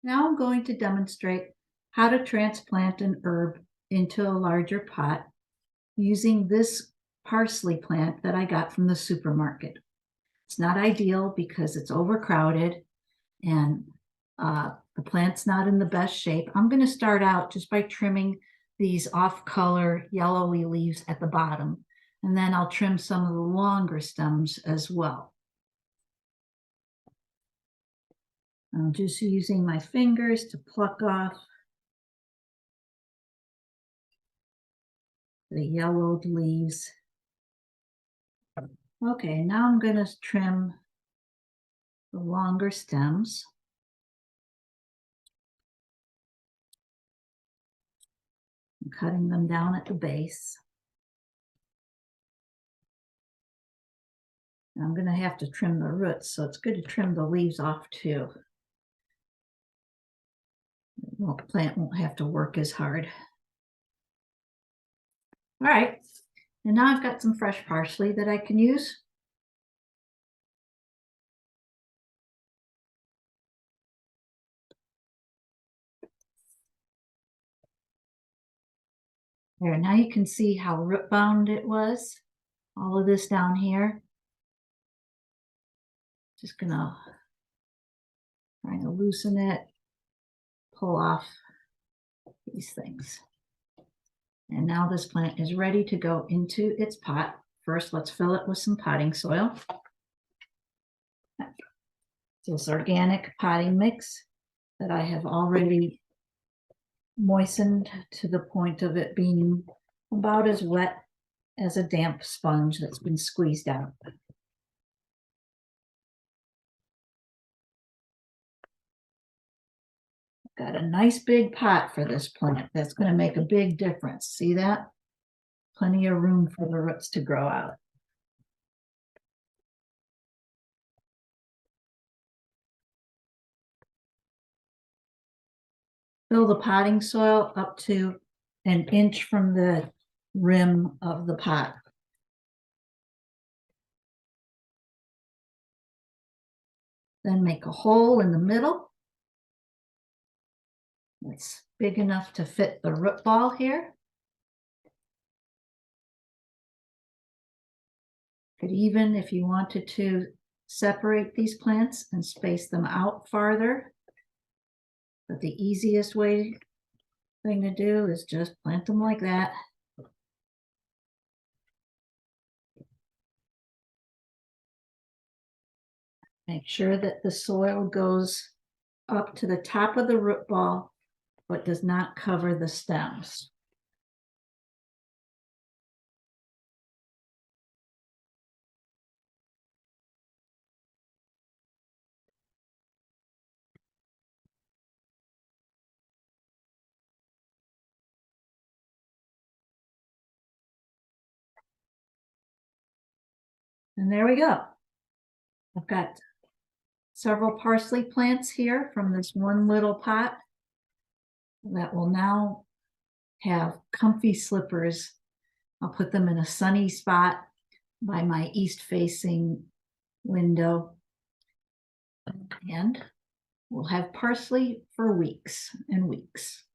Now I'm going to demonstrate how to transplant an herb into a larger pot using this parsley plant that I got from the supermarket. It's not ideal because it's overcrowded and the plant's not in the best shape. I'm going to start out just by trimming these off-color yellowy leaves at the bottom, and then I'll trim some of the longer stems as well. I'm just using my fingers to pluck off the yellowed leaves. Okay, now I'm going to trim the longer stems. I'm cutting them down at the base. And I'm going to have to trim the roots, so it's good to trim the leaves off too. The plant won't have to work as hard. All right, and now I've got some fresh parsley that I can use. There, now you can see how root bound it was. All of this down here. Just gonna try to loosen it, pull off these things. And now this plant is ready to go into its pot. First, let's fill it with some potting soil. This organic potting mix that I have already moistened to the point of it being about as wet as a damp sponge that's been squeezed out. Got a nice big pot for this plant. That's going to make a big difference. See that? Plenty of room for the roots to grow out. Fill the potting soil up to an inch from the rim of the pot. Then make a hole in the middle. It's big enough to fit the root ball here. Could even, if you wanted to, separate these plants and space them out farther. But the easiest thing to do is just plant them like that. Make sure that the soil goes up to the top of the root ball, but does not cover the stems. And there we go. I've got several parsley plants here from this one little pot that will now have comfy slippers. I'll put them in a sunny spot by my east-facing window. And we'll have parsley for weeks and weeks.